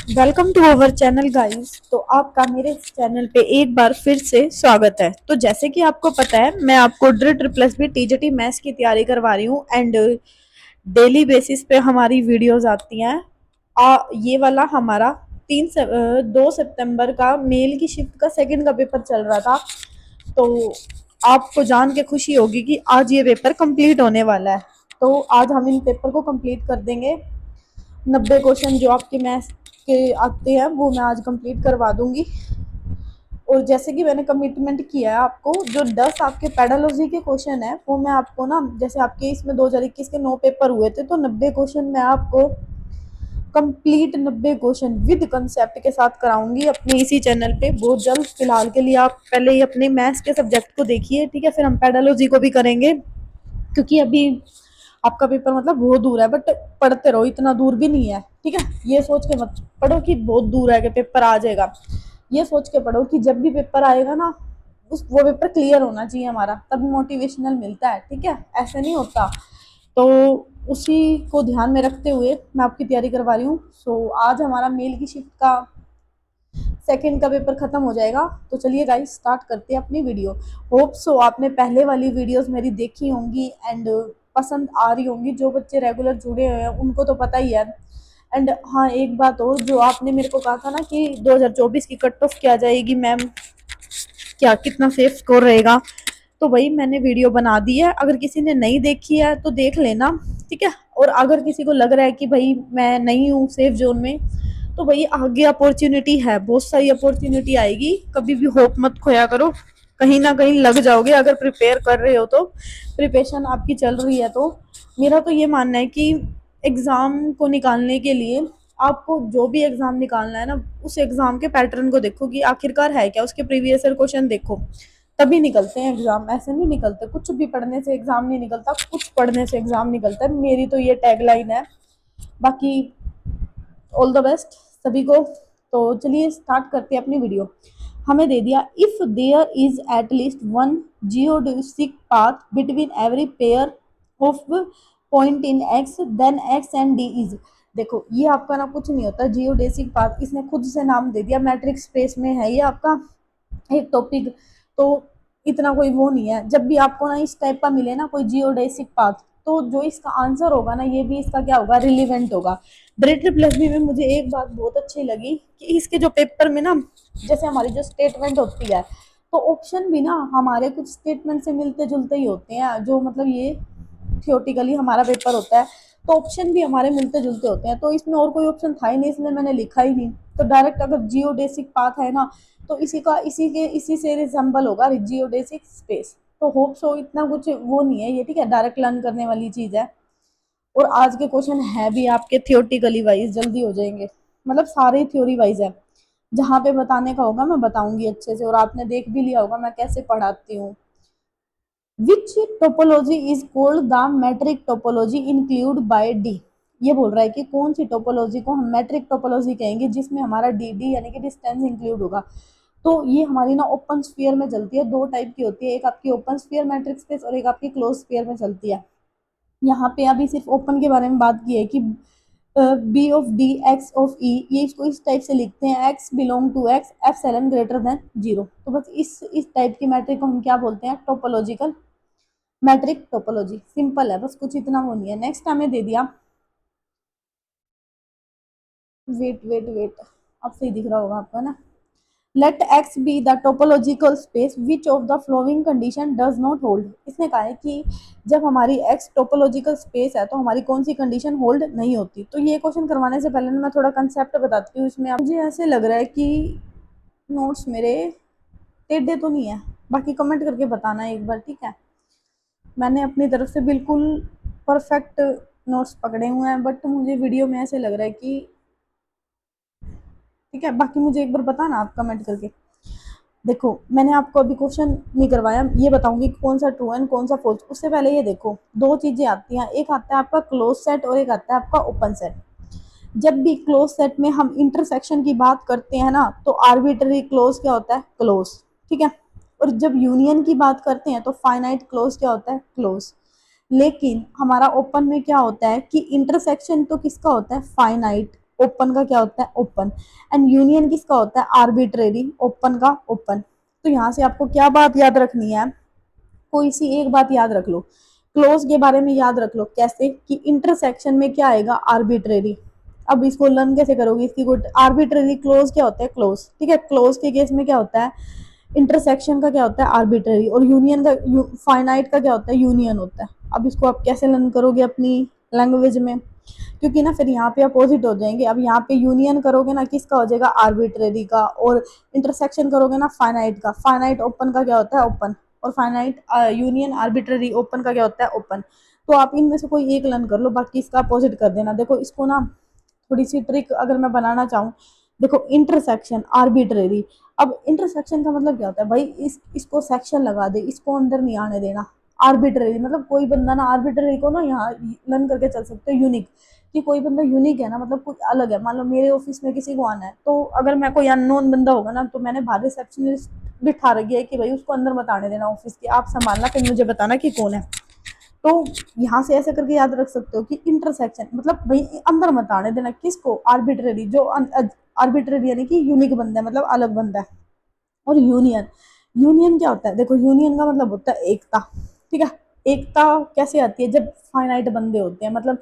Welcome to our channel guys. तो आपका मेरे चैनल पे एक बार फिर से स्वागत है। तो जैसे कि आपको पता है, मैं आपको ड्रिल triple S B TGT maths की तैयारी करवा रही हूँ एंड डेली बेसिस पे हमारी वीडियोस आती हैं। ये वाला हमारा 2 सितंबर का मेल की शिफ्ट का सेकंड का पेपर चल रहा था। तो आपको जान के खुशी होगी कि आज ये पेपर कंप्लीट होने वाला है। तो आज हम इन पेपर को कंप्लीट कर देंगे। 90 क्वेश्चन जो आपके मैथ्स के आते हैं वो मैं आज कंप्लीट करवा दूंगी। और जैसे कि मैंने कमिटमेंट किया है आपको, जो 10 आपके पेडालॉजी के क्वेश्चन है वो मैं आपको ना, जैसे आपके इसमें 2021 के 9 पेपर हुए थे, तो 90 क्वेश्चन मैं आपको कंप्लीट 90 क्वेश्चन विद कंसेप्ट के साथ कराऊंगी अपने इसी चैनल पे बहुत जल्द। फिलहाल के लिए आप पहले ही अपने मैथ्स के सब्जेक्ट को देखिए, ठीक है, फिर हम पेडालॉजी को भी करेंगे। क्योंकि अभी आपका पेपर मतलब बहुत दूर है, बट पढ़ते रहो, इतना दूर भी नहीं है, ठीक है। ये सोच के मत पढ़ो कि बहुत दूर है कि पेपर आ जाएगा। ये सोच के पढ़ो कि जब भी पेपर आएगा ना, वो पेपर क्लियर होना चाहिए हमारा, तभी मोटिवेशनल मिलता है, ठीक है, ऐसे नहीं होता। तो उसी को ध्यान में रखते हुए मैं आपकी तैयारी करवा रही हूँ। आज हमारा मेल की शिफ्ट का सेकंड का पेपर खत्म हो जाएगा। तो चलिए गाइस, स्टार्ट करते हैं अपनी वीडियो। होप सो आपने पहले वाली वीडियोस मेरी देखी होंगी एंड पसंद आ रही होंगी। जो बच्चे रेगुलर जुड़े हुए हैं उनको तो पता ही है। एंड हाँ, एक बात और, जो आपने मेरे को कहा था ना कि 2024 की कट ऑफ क्या जाएगी मैम, क्या कितना सेफ स्कोर रहेगा, तो वही मैंने वीडियो बना दी है। अगर किसी ने नहीं देखी है तो देख लेना, ठीक है। और अगर किसी को लग रहा है कि भाई मैं नहीं हूँ सेफ जोन में, तो भाई आगे अपॉर्चुनिटी है, बहुत सारी अपॉर्चुनिटी आएगी। कभी भी होप मत खोया करो, कहीं ना कहीं लग जाओगे अगर प्रिपेयर कर रहे हो तो, प्रिपरेशन आपकी चल रही है तो। मेरा तो ये मानना है कि एग्ज़ाम को निकालने के लिए आपको जो भी एग्ज़ाम निकालना है ना, उस एग्ज़ाम के पैटर्न को देखो कि आखिरकार है क्या, उसके प्रीवियस ईयर क्वेश्चन देखो, तभी निकलते हैं एग्ज़ाम। ऐसे नहीं निकलते, कुछ भी पढ़ने से एग्ज़ाम नहीं निकलता, कुछ पढ़ने से एग्ज़ाम निकलता है। मेरी तो ये टैगलाइन है। बाकी ऑल द बेस्ट सभी को। तो चलिए स्टार्ट करते हैं अपनी वीडियो। हमें दे दिया, if there is at least one geodesic path between every pair of point in X, then X and D is. देखो, ये आपका ना कुछ नहीं होता जियोडेसिक पाथ, इसने खुद से नाम दे दिया, मैट्रिक स्पेस में है ये आपका एक टॉपिक। तो इतना कोई वो नहीं है। जब भी आपको ना इस टाइप का मिले ना कोई जियोडेसिक पाथ, तो जो इसका आंसर होगा ना, ये भी इसका क्या होगा, रिलीवेंट होगा। ब्रेड प्लस बी में मुझे एक बात बहुत अच्छी लगी कि इसके जो पेपर में ना, जैसे हमारी जो स्टेटमेंट होती है, तो ऑप्शन भी ना हमारे कुछ स्टेटमेंट से मिलते जुलते ही होते हैं। जो मतलब ये थियोटिकली हमारा पेपर होता है, तो ऑप्शन भी हमारे मिलते जुलते होते हैं। तो इसमें और कोई ऑप्शन था ही नहीं, इसलिए मैंने लिखा ही नहीं। तो डायरेक्ट अगर जियोडेसिक पाथ है ना, तो इसी से रिजेंबल होगा जियोडेसिक स्पेस। तो होप सो इतना कुछ वो नहीं है ये, ठीक है, डायरेक्ट लर्न करने वाली चीज है। और आज के क्वेश्चन है भी आपके थियोटिकली वाइज, जल्दी हो जाएंगे, मतलब सारे थ्योरी वाइज है। जहाँ पे बताने का होगा मैं बताऊंगी अच्छे से, और आपने देख भी लिया होगा मैं कैसे पढ़ाती हूँ। Which topology is called the metric topology include by D. ये बोल रहा है कि कौन सी टोपोलॉजी को हम मैट्रिक टोपोलॉजी कहेंगे जिसमें हमारा डी यानी कि डिस्टेंस इंक्लूड होगा। तो ये हमारी ना ओपन स्फीयर में चलती है। दो टाइप की होती है, एक आपकी ओपन स्फीयर मैट्रिक स्पेस और एक आपकी क्लोज स्फीयर में चलती है। यहाँ पे अभी सिर्फ ओपन के बारे में बात की है कि B of D X of E, ये इसको इस टाइप से लिखते हैं, X belong to X epsilon greater than zero. तो बस इस टाइप की मैट्रिक को हम क्या बोलते हैं, टोपोलॉजिकल मैट्रिक टोपोलॉजी। सिंपल है, बस कुछ इतना वो नहीं है। नेक्स्ट हमें दे दिया, वेट वेट वेट, अब सही दिख रहा होगा आपको ना। Let X be the topological space which of the following condition does not hold. इसने कहा है कि जब हमारी एक्स टोपोलॉजिकल स्पेस है तो हमारी कौन सी कंडीशन होल्ड नहीं होती। तो ये क्वेश्चन करवाने से पहले मैं थोड़ा कंसेप्ट बताती हूँ इसमें। मुझे ऐसे लग रहा है कि नोट्स मेरे टेढ़े तो नहीं है, बाकी कमेंट करके बताना एक बार, ठीक है। मैंने अपनी तरफ से बिल्कुल परफेक्ट नोट्स पकड़े हुए हैं, बट मुझे वीडियो में ऐसे लग रहा है कि, ठीक है, बाकी मुझे एक बार बताना आप कमेंट करके। देखो, मैंने आपको अभी क्वेश्चन नहीं करवाया, ये बताऊंगी कौन सा ट्रू एंड कौन सा फॉल्स। उससे पहले ये देखो, दो चीजें आती हैं, एक आता है आपका क्लोज सेट और एक आता है आपका ओपन सेट। जब भी क्लोज सेट में हम इंटरसेक्शन की बात करते हैं ना, तो आर्बिट्ररी क्लोज क्या होता है, क्लोज, ठीक है। और जब यूनियन की बात करते हैं तो फाइनाइट क्लोज क्या होता है, क्लोज। लेकिन हमारा ओपन में क्या होता है कि इंटरसेक्शन तो किसका होता है, फाइनाइट, ओपन का क्या होता है ओपन, एंड यूनियन किसका होता है आर्बिट्रेरी, ओपन का ओपन। तो यहाँ से आपको क्या बात याद रखनी है, कोई सी एक बात याद रख लो, क्लोज के बारे में याद रख लो, कैसे कि इंटरसेक्शन में क्या आएगा आर्बिट्रेरी। अब इसको लर्न कैसे करोगे, इसकी गुड आर्बिट्रेरी क्लोज क्या होता है क्लोज, ठीक है, क्लोज के केस में क्या होता है इंटरसेक्शन का क्या होता है आर्बिट्रेरी, और यूनियन का फाइनाइट का क्या होता है यूनियन होता है। अब इसको आप कैसे लर्न करोगे अपनी लैंग्वेज में, क्योंकि ना फिर यहाँ पे अपोजिट हो जाएंगे। अब यहाँ पे यूनियन करोगे ना किसका हो जाएगा आर्बिट्रेरी का, और इंटरसेक्शन करोगे ना फाइनाइट का, फाइनाइट ओपन का क्या होता है ओपन, और फाइनाइट यूनियन आर्बिट्रेरी ओपन का क्या होता है ओपन। तो आप इनमें से कोई एक लर्न कर लो, बाकी इसका अपोजिट कर देना। देखो इसको ना थोड़ी सी ट्रिक अगर मैं बनाना चाहूँ, देखो इंटरसेक्शन आर्बिट्रेरी, अब इंटरसेक्शन का मतलब क्या होता है भाई, इसको सेक्शन लगा दे, इसको अंदर नहीं आने देना। आर्बिट्रेरी मतलब कोई बंदा ना, आर्बिट्रेरी को ना यहाँ लर्न करके चल सकते हो यूनिक, कि कोई बंदा यूनिक है ना, मतलब कुछ अलग है। मान लो मेरे ऑफिस में किसी को आना है, तो अगर मैं कोई अननोन बंदा होगा ना, तो मैंने बाहर रिसेप्शनिस्ट बिठा रखी है कि भाई उसको अंदर मत आने देना ऑफिस के, आप संभालना फिर मुझे बताना कि कौन है। तो यहाँ से ऐसे करके याद रख सकते हो कि इंटरसेक्शन मतलब भाई अंदर मत आने देना किसको आर्बिट्रेरी, जो आर्बिट्रेरी यानी कि यूनिक बंदा है, मतलब अलग बंदा है। और यूनियन, यूनियन क्या होता है, देखो यूनियन का मतलब होता है एकता, ठीक है। एकता कैसे आती है, जब फाइनाइट बंदे होते हैं, मतलब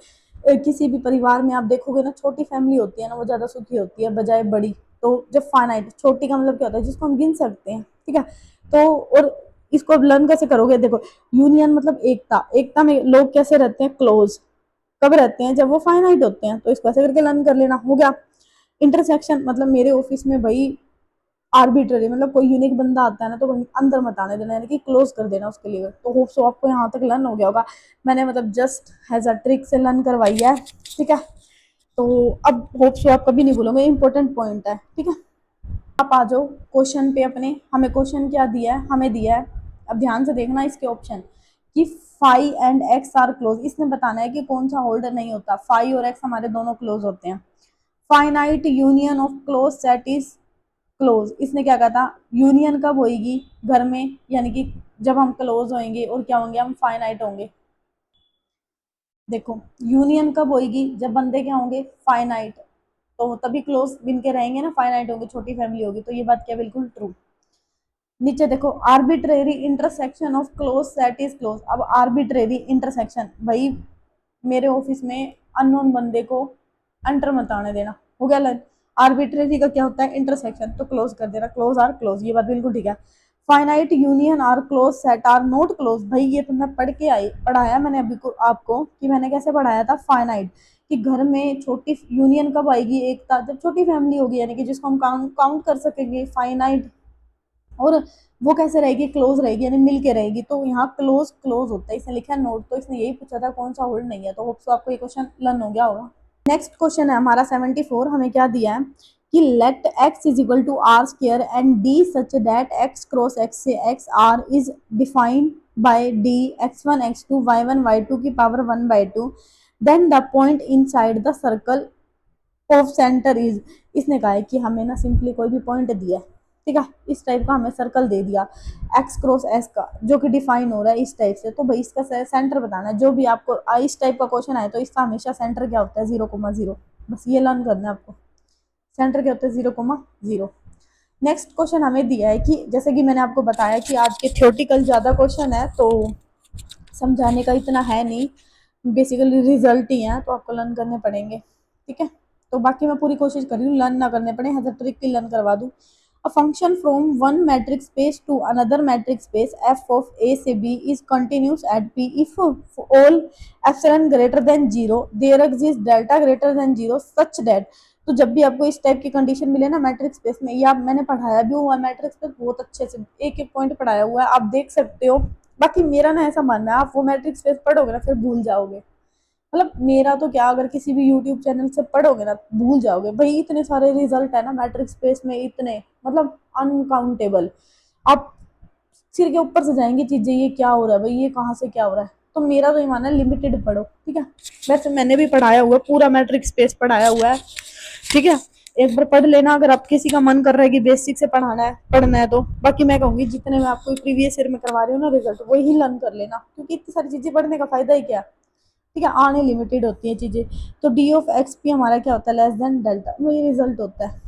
किसी भी परिवार में आप देखोगे ना, छोटी फैमिली होती है ना वो ज्यादा सुखी होती है बजाय बड़ी। तो जब फाइनाइट, छोटी का मतलब क्या होता है जिसको हम गिन सकते हैं, ठीक है। तो और इसको अब लर्न कैसे करोगे, देखो यूनियन मतलब एकता, एकता में लोग कैसे रहते हैं क्लोज, कब रहते हैं जब वो फाइनाइट होते हैं, तो इसको ऐसे करके लर्न कर लेना, हो गया। इंटरसेक्शन मतलब मेरे ऑफिस में भाई आर्बिट्ररी मतलब कोई यूनिक बंदा आता है ना, तो वहीं अंदर मत आने देना, यानी कि क्लोज कर देना उसके लिए। तो होप सो आपको यहाँ तक लर्न हो गया होगा, मैंने मतलब जस्ट हैज अ ट्रिक से लर्न करवाई है, ठीक है। तो अब होप सो आप कभी नहीं भूलोगे, इंपॉर्टेंट पॉइंट है, ठीक है। आप आ जाओ क्वेश्चन पे अपने, हमें क्वेश्चन क्या दिया है, हमें दिया है, अब ध्यान से देखना इसके ऑप्शन, कि phi and X are close, इसने बताना है कि कौन सा होल्डर नहीं होता, फाई और एक्स हमारे दोनों क्लोज होते हैं। Finite union of close set is close, इसने क्या कहा था, यूनियन कब होगी घर में, यानी कि जब हम क्लोज होंगे, और क्या होंगे हम फाइनाइट होंगे। देखो यूनियन कब होगी, जब बंदे क्या होंगे फाइनाइट, तो तभी क्लोज बिन के रहेंगे ना, फाइनाइट होंगे, छोटी फैमिली होगी, तो ये बात क्या बिल्कुल ट्रू। नीचे देखो arbitrary intersection of close set is close, अब आर्बिट्रेरी इंटरसेक्शन भाई मेरे ऑफिस में अननोन बंदे को एंटर मत आने देना, हो गया लर्न। आर्बिट्रेरी का क्या होता है इंटरसेक्शन, तो क्लोज कर देना, क्लोज आर क्लोज, ये बात बिल्कुल ठीक है। Finite union are close set are not close, भाई ये तो मैं पढ़ के आई, पढ़ाया मैंने अभी को आपको, कि मैंने कैसे पढ़ाया था फाइनाइट, कि घर में छोटी यूनियन कब आएगी एकता, जब छोटी फैमिली होगी, यानी कि जिसको हम काउंट कर सकेंगे फाइनाइट, और वो कैसे रहेगी क्लोज रहेगी, यानी मिल के रहेगी। तो यहाँ क्लोज क्लोज होता है, इसने लिखा है नोट, तो इसने यही पूछा था कौन सा होल्ड नहीं है। तो होप सो आपको ये क्वेश्चन लर्न हो गया होगा। नेक्स्ट क्वेश्चन है हमारा 74, हमें क्या दिया है कि let X is equal to R square and D such that X cross X से X R is defined by D x1 x2 y1 y2 की power 1/2, then the point inside the circle of center is, इसने कहा है कि हमें ना simply कोई भी पॉइंट दिया है, ठीक है, इस टाइप का हमें सर्कल दे दिया एक्स क्रॉस एस का, जो कि डिफाइन हो रहा है इस टाइप से, तो भाई इसका सेंटर बताना है। जो भी आपको इस टाइप का क्वेश्चन आए तो इसका हमेशा सेंटर क्या होता है 0,0, बस ये लर्न करना है आपको, सेंटर क्या होता है 0,0। नेक्स्ट क्वेश्चन हमें दिया है कि जैसे कि मैंने आपको बताया कि आज के थ्योरेटिकल ज़्यादा क्वेश्चन है, तो समझाने का इतना है नहीं, बेसिकली रिजल्ट ही है, तो आपको लर्न करने पड़ेंगे, ठीक है। तो बाकी मैं पूरी कोशिश कर रही हूँ लर्न ना करने पड़े, हज़र ट्रिक की लर्न करवा दूँ। A function from one metric space to another metric space f of a से b is continuous at p if all epsilon greater than 0 there exists delta greater than 0 such that, तो जब भी आपको इस type की condition मिले ना matric space में, या मैंने पढ़ाया भी हुआ मैट्रिक स्पेस बहुत अच्छे से, एक एक पॉइंट पढ़ाया हुआ है, आप देख सकते हो। बाकी मेरा ना ऐसा मानना है, आप वो मैट्रिक स्पेस पढ़ोगे ना फिर भूल जाओगे, मतलब मेरा तो क्या, अगर किसी भी यूट्यूब चैनल से पढ़ोगे ना भूल जाओगे भाई, इतने सारे रिजल्ट है ना मैट्रिक स्पेस में, इतने मतलब अनकाउंटेबल, आप सिर के ऊपर से जाएंगी चीजें, ये क्या हो रहा है भाई, ये कहाँ से क्या हो रहा है। तो मेरा तो ये मानना है लिमिटेड पढ़ो, ठीक है। वैसे मैंने भी पढ़ाया हुआ पूरा मैट्रिक स्पेस पढ़ाया हुआ है, ठीक है। एक बार पढ़ लेना अगर आप किसी का मन कर रहा है कि बेसिक से पढ़ना है तो। बाकी मैं कहूंगी जितने मैं आपको प्रीवियस ईयर में करवा रही हूँ ना रिजल्ट, वही लर्न कर लेना, क्योंकि इतनी सारी चीजें पढ़ने का फायदा ही क्या, ठीक है, आने लिमिटेड होती है चीजें। तो डी ऑफ एक्स पी हमारा क्या होता है, लेस देन डेल्टा, वही रिजल्ट होता है।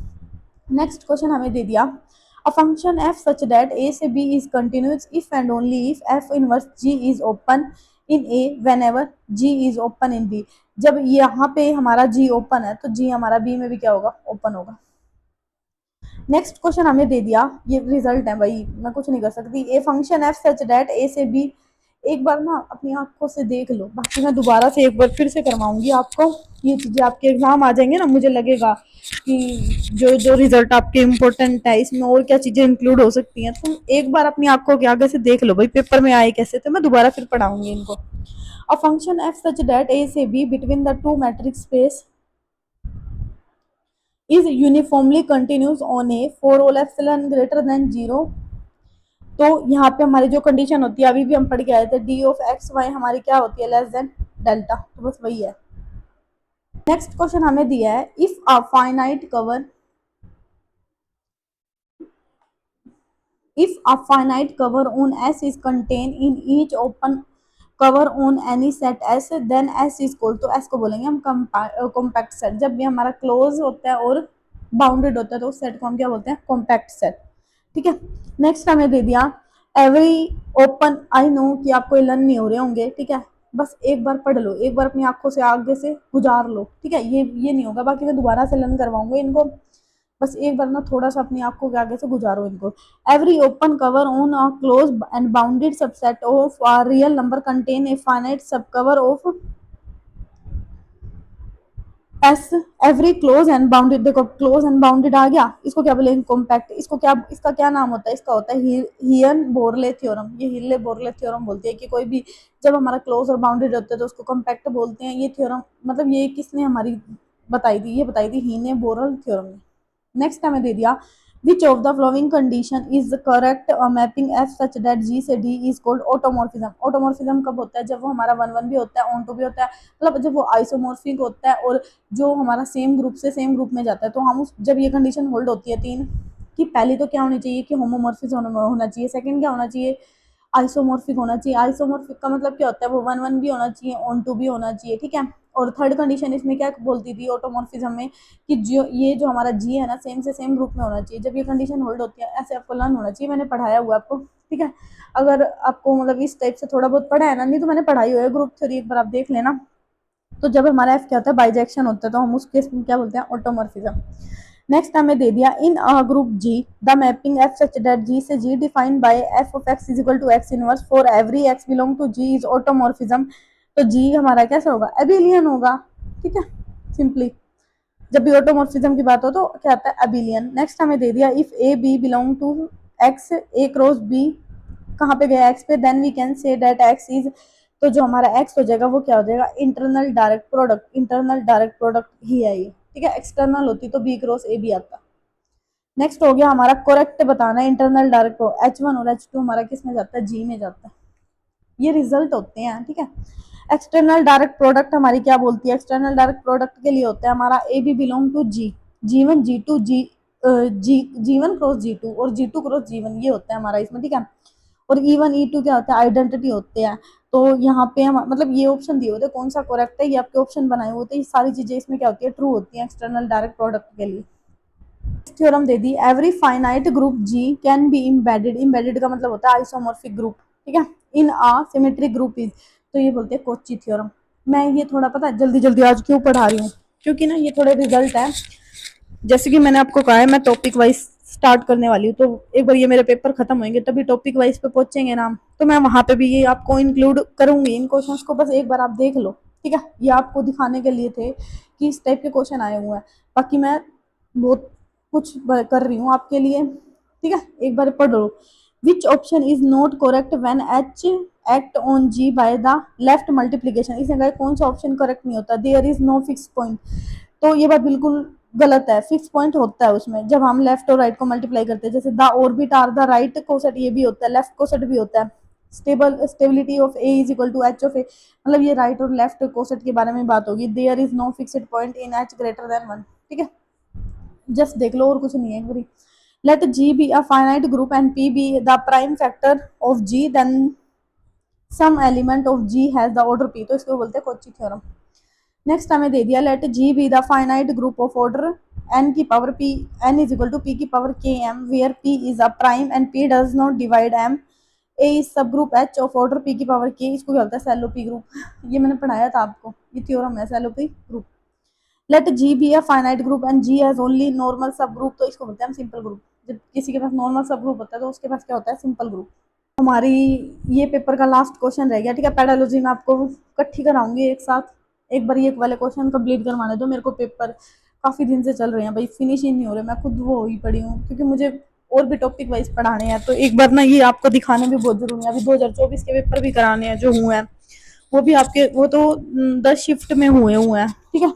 नेक्स्ट क्वेश्चन हमें दे दिया, a function F such that A से B is continuous if and only if F inverse G is open in A whenever G is open in B. जब यहाँ पे हमारा जी ओपन है तो जी हमारा बी में भी क्या होगा, ओपन होगा। नेक्स्ट क्वेश्चन हमें दे दिया, ये रिजल्ट है भाई, मैं कुछ नहीं कर सकती। A function F such that A से बी, एक बार ना अपनी आंखों से देख लो, बाकी मैं दोबारा से एक बार फिर से करवाऊंगी आपको। ये चीजें आपके एग्जाम आ जाएंगे ना, मुझे लगेगा कि जो जो रिजल्ट आपके इम्पोर्टेंट है इसमें और क्या चीजें इंक्लूड हो सकती हैं, तुम एक बार अपनी आंखों के आगे से देख लो भाई, पेपर में आए कैसे, तो मैं दोबारा फिर पढ़ाऊंगी इनको। A function F such that A से B between the two metrics space is uniformly continuous on a for all epsilon greater than 0। तो यहाँ पे हमारी जो कंडीशन होती है, अभी भी हम पढ़ के आए थे, डी ऑफ एक्स वाई हमारी क्या होती है, लेस देन डेल्टा, तो बस वही है। नेक्स्ट क्वेश्चन हमें दिया है, if a finite cover if a finite cover on S is contained in each open cover on any set S then S is equal to, S को बोलेंगे हम कॉम्पैक्ट सेट। जब भी हमारा क्लोज होता है और बाउंडेड होता है तो उस सेट को हम क्या बोलते हैं, कॉम्पैक्ट सेट। ठीक है, नेक्स्ट हमें दे दिया, एवरी ओपन, आई नो कि आपको ये लर्न नहीं हो रहे होंगे, ठीक है, बस एक बार पढ़ लो, एक बार अपनी आंखों से आगे से गुजार लो, ठीक है, ये नहीं होगा, बाकी मैं दोबारा से लर्न करवाऊंगा इनको, बस एक बार ना थोड़ा सा अपनी आंखों के आगे से गुजारो इनको। Every open cover on a close and bounded subset of a real number contain a finite sub cover of S. Every close and bounded, देखो क्लोज एंड बाउंडेड आ गया, इसको क्या बोलेंगे, कॉम्पैक्ट। इसको क्या, इसका क्या नाम होता है, इसका होता है हियन बोरले थ्योरम। ये हियले बोरले थ्योरम बोलते हैं कि कोई भी जब हमारा क्लोज और बाउंडेड होता है तो उसको कॉम्पैक्ट बोलते हैं। ये थ्योरम मतलब ये किसने हमारी बताई थी, ये बताई थी हीने बोरल थ्योरम ने। नेक्स्ट हमें दे दिया, which of the following condition is correct mapping F such that G से D is called automorphism. Automorphism कब होता है, जब वो हमारा वन वन भी होता है, ऑन टू भी होता है, मतलब जब वो आइसोमॉर्फिक होता है और जो हमारा सेम ग्रुप से सेम ग्रुप में जाता है। तो हम उस, जब ये कंडीशन होल्ड होती है तीन, कि पहली तो क्या होनी चाहिए कि होमोमॉर्फिज्म होना चाहिए, सेकंड क्या होना चाहिए, आइसोमॉर्फिक होना चाहिए। आइसोमॉर्फिक का मतलब क्या होता है, वो वन वन भी होना चाहिए, ऑन टू भी होना चाहिए, ठीक है। और थर्ड कंडीशन इसमें क्या बोलती थी ऑटोमॉर्फिज्म में, कि जो ये जो हमारा जी है ना, सेम से सेम ग्रुप में होना चाहिए। जब ये कंडीशन होल्ड होती है, ऐसे आपको लर्न होना चाहिए, मैंने पढ़ाया हुआ आपको, ठीक है। अगर आपको मतलब इस टाइप से थोड़ा बहुत पढ़ा है ना, नहीं तो मैंने पढ़ाई हुई है ग्रुप थ्योरी, एक बार आप देख लेना। तो जब हमारा एफ क्या होता है, बाइजेक्शन होता है, तो हम उस केस में क्या बोलते हैं, ऑटोमॉर्फिज्म। नेक्स्ट हमें दे दिया, in a group G the mapping F such that G से G defined by F of X is equal to X inverse for every X belong to G is automorphism. तो G हमारा कैसा होगा, एबिलियन होगा, ठीक है, सिंपली जब भी ऑटोमॉर्फिज्म की बात हो तो क्या आता है, एबिलियन। नेक्स्ट हमें दे दिया, if a b belong to X, a cross b कहाँ पे गया, एक्स पे, then we can say that X is, तो जो हमारा एक्स हो जाएगा वो क्या हो जाएगा, internal direct product. Internal direct product ही है ये, ठीक है। एक्सटर्नल होती तो बी क्रॉस ए बी आता। नेक्स्ट हो गया हमारा करेक्ट बताना, इंटरनल डायरेक्ट एच वन और एच टू हमारा किस में जाता है, जी में जाता है। ये रिजल्ट होते हैं, ठीक है। एक्सटर्नल डायरेक्ट प्रोडक्ट हमारी क्या बोलती है, एक्सटर्नल डायरेक्ट प्रोडक्ट के लिए होता है हमारा a b belong to G, G one G two G, G one cross G two और G two cross G one, ये होता है हमारा इसमें, ठीक है। और ई वन ई टू क्या होता है, आइडेंटिटी होते हैं। तो यहाँ पे हम मतलब ये ऑप्शन दिए होते हैं, कौन सा करेक्ट है, ये आपके ऑप्शन बनाए होते हैं, ये सारी चीजें इसमें क्या होती है, ट्रू होती है एक्सटर्नल डायरेक्ट प्रोडक्ट के लिए। थ्योरम दे दी, every finite group G can be embedded, embedded का मतलब होता है आइसोमॉर्फिक ग्रुप, ठीक है, in a symmetric group is, तो ये बोलते हैं कोची थ्योरम। मैं ये थोड़ा पता है जल्दी जल्दी आज क्यों पढ़ा रही हूँ, क्योंकि ना ये थोड़े रिजल्ट है, जैसे कि मैंने आपको कहा है मैं टॉपिक वाइज स्टार्ट करने वाली हूँ, तो एक बार ये मेरे पेपर खत्म होंगे तभी टॉपिक वाइज पे पहुंचेंगे ना, तो मैं वहां पे भी ये आपको इंक्लूड करूंगी इन क्वेश्चंस को, बस एक बार आप देख लो, ठीक है। ये आपको दिखाने के लिए थे कि इस टाइप के क्वेश्चन आए हुए हैं, बाकी मैं बहुत कुछ कर रही हूँ आपके लिए, ठीक है, एक बार पढ़ लो। Which option is not correct when H act on G by the left multiplication, इसमें कौन सा ऑप्शन करेक्ट नहीं होता, there is no fix point, तो ये बात बिल्कुल गलत है। फिक्स पॉइंट होता है उसमें जब हम लेफ्ट और राइट को मल्टीप्लाई करते हैं, जैसे the orbit are the right coset, ये भी होता है, लेफ्ट कोसेट भी होता है। Stability of A is equal to H of A, मतलब ये राइट और लेफ्ट कोसेट के बारे में बात होगी। There is no fixed point in H greater than one, ठीक है, जस्ट देख लो और कुछ नहीं है एक बारी। Let G be a finite group and P be the prime factor of G, then some element of G has the order P, तो इसको बोलते हैं कॉची थ्योरम। नेक्स्ट हमें दे दिया let G be the finite group of order n की power p, n is equal to p की power k m where p is a prime and p does not divide m, a is sub group h of order p की power k, इसको क्या बोलते हैं सेलोपी group. ये मैंने पढ़ाया था आपको, ये थ्योरम है Sylow p group. Let G be a finite group and G has only normal sub group, तो इसको बोलते हैं हम सिंपल ग्रुप। जब किसी के पास नॉर्मल सब ग्रुप होता है तो उसके पास क्या होता है सिंपल ग्रुप। हमारी ये पेपर का लास्ट क्वेश्चन रह गया, ठीक है। पेडालॉजी में आपको इकट्ठी कराऊंगी एक साथ, एक बार ये वाले क्वेश्चन कंप्लीट करवाने दो मेरे को। पेपर काफ़ी दिन से चल रहे हैं भाई, फिनिश ही नहीं हो रहे, मैं खुद वो ही पड़ी हूँ क्योंकि मुझे और भी टॉपिक वाइज पढ़ाने हैं, तो एक बार ना ये आपको दिखाने भी बहुत जरूरी है। अभी 2024 के पेपर भी कराने हैं जो हुए हैं, वो भी आपके वो तो 10 शिफ्ट में हुए हैं, ठीक है।